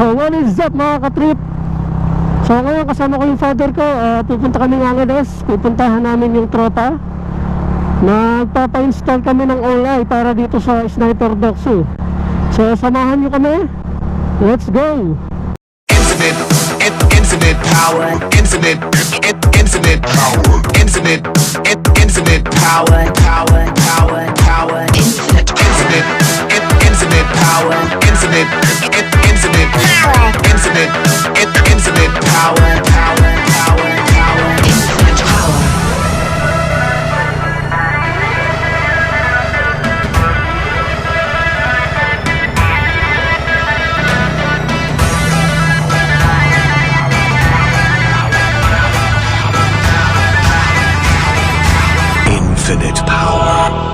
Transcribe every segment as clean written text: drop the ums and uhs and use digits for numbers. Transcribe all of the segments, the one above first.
So what is up mga ka-trip? So ngayon kasama ko yung father ko, pupunta kami ng Angeles. Pupuntahan namin yung tropa. Nagpapa-install kami ng owleye para dito sa sniper Doxou. So samahan nyo kami. Let's go! Infinite power, infinite power, infinite power, infinite power, infinite power, infinite power. Infinite power.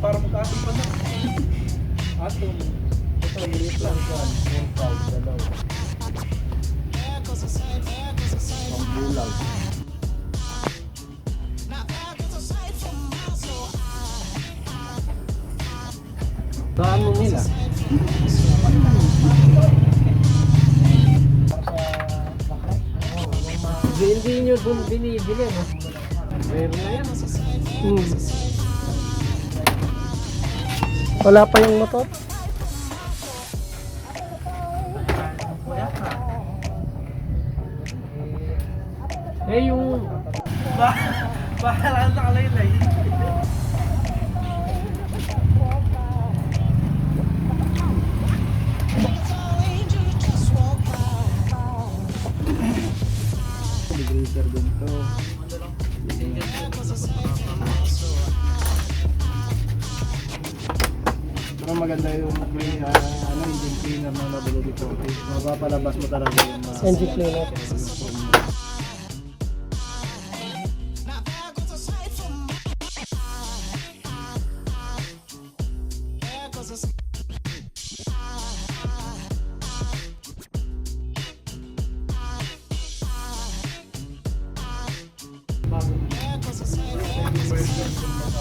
Para magkasing pa na. Atom. Ito, maliit lang ko. 1,000 dalaw. Ang bulag. Saan mo nila? Hindi nyo dun binibili, no? Meron na yan. Wala pa yung motor. Yung parang nakalaylay. Grader din to. Pero maganda yung engine cleaner ng Adobe Photoshop. Mapapalabas mo talaga yung Engine cleaner.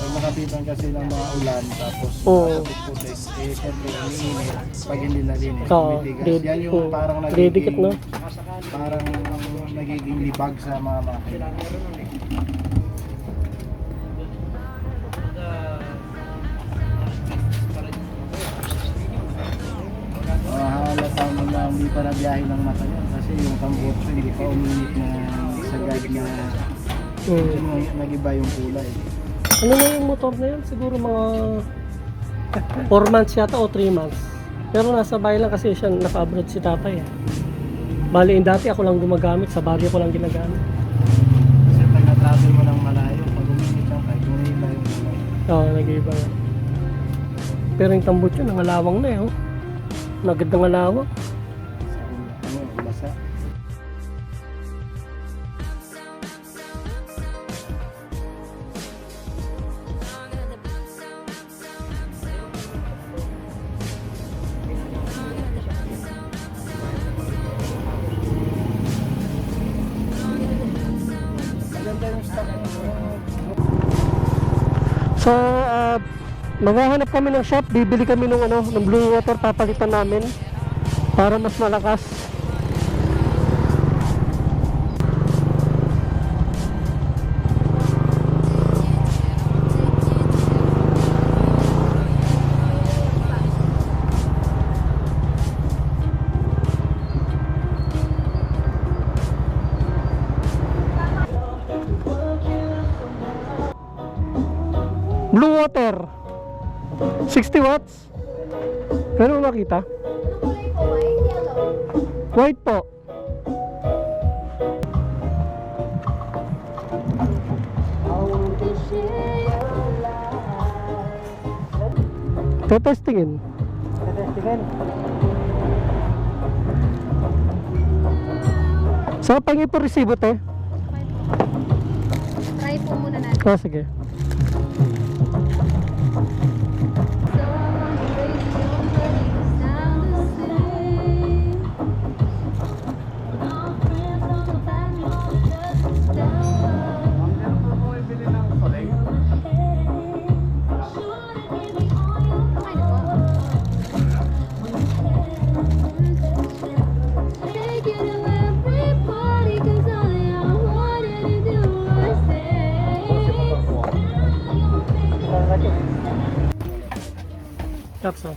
Pag nakapitan kasi ng mga ulan tapos putik, siyempre umiinit pag hindi nalinis, tumitigas. Yan yung parang didikit, no? Parang nagiging libag sa mga makina. pa na biyahe ng mata yan kasi yung tambutso hindi pa uminit na sagad na nag-iba yung kulay. Ano na yung motor na yun? Siguro mga 4 months yata o 3 months. Pero nasa bahay lang kasi siya, naka-abroad si tatay. Bali, dati ako lang gumagamit, sa bagay ko lang ginagamit. Kasi pag na-travel mo ng malayo, pag uminit lang kahit umiiba yung kulay. Oo, nag-iba nga. Pero yung tambot yun, nangalawang na eh. Oh. Nagad nangalawang. Ano, basa. Maganda yung stock mo. So, maghahanap kami ng shop, bibili kami ng ng blue water, papalitan namin para mas malakas. Blue water 60 watts. Pero makita? White po. Tetestingin. Sa pangi po resibo te? Try po muna natin. Oh, sige. Doxou.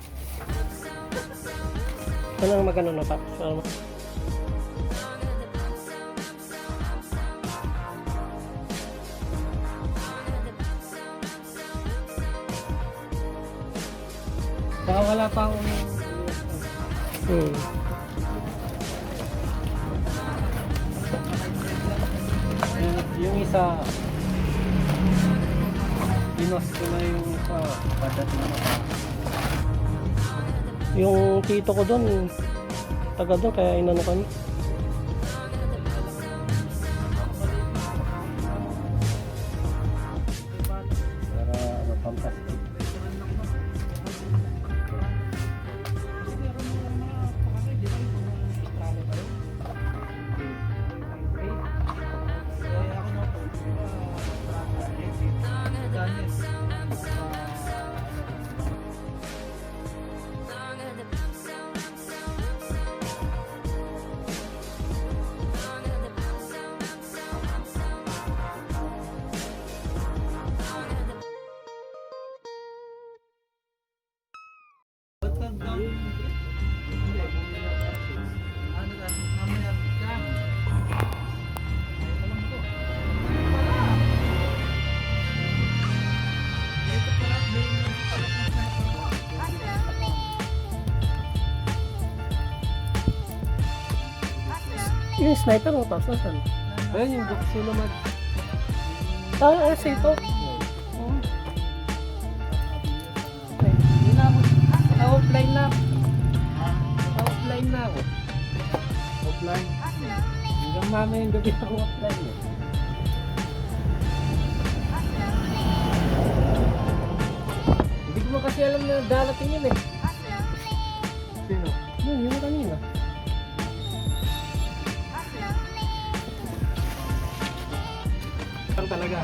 Ano ang magano na pa? Saka wala pa akong yung isa pinos ko na yung isa pagdating na pa. Yung tito ko doon, taga doon, kaya inano kami. Para fantastic. Yung sniper mo pa, saan? Ayun yung Doxou naman. Asa ito? Hindi na ako. Offline na. Offline na ako. Offline. Hanggang mamaya yung gabi ako offline eh. Hindi ko kasi alam na dalating yun eh. Sino? Yung kanina. Parang talaga.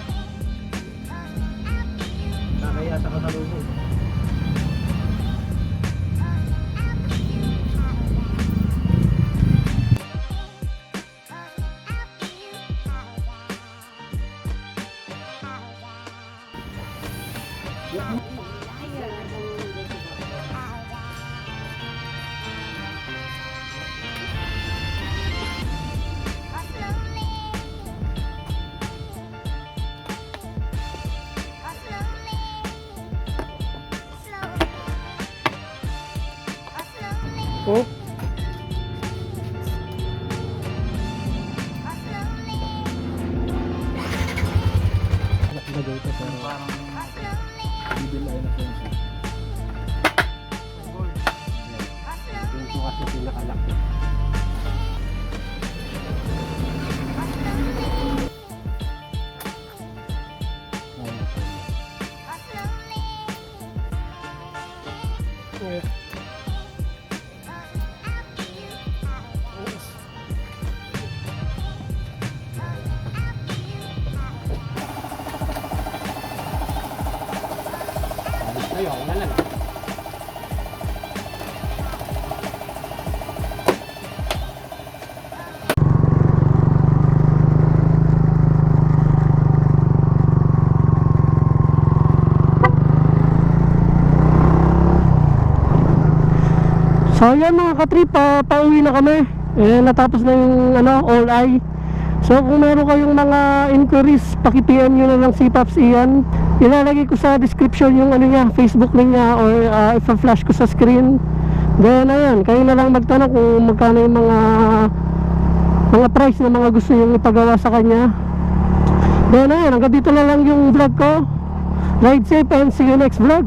Nakaya sa kasalubong. Oh. Nakalagay ito pero Parang bibili ay na po siya. yung po kasi pinakalaki. Yeah. Ayaw na lang. So yan mga katrip, pauwi na kami. Natapos na yung all-eye. So kung meron kayong mga inquiries, paki-PM nyo na lang si Paps Ian. Ilalagay ko sa description yung niya, Facebook link niya, or ipa-flash ko sa screen. Then ayun, kayo na lang magtanong kung magkano yung mga price na mga gusto yung ipagawa sa kanya. Then ayun, hanggang dito na lang yung vlog ko. Ride safe and see you next vlog.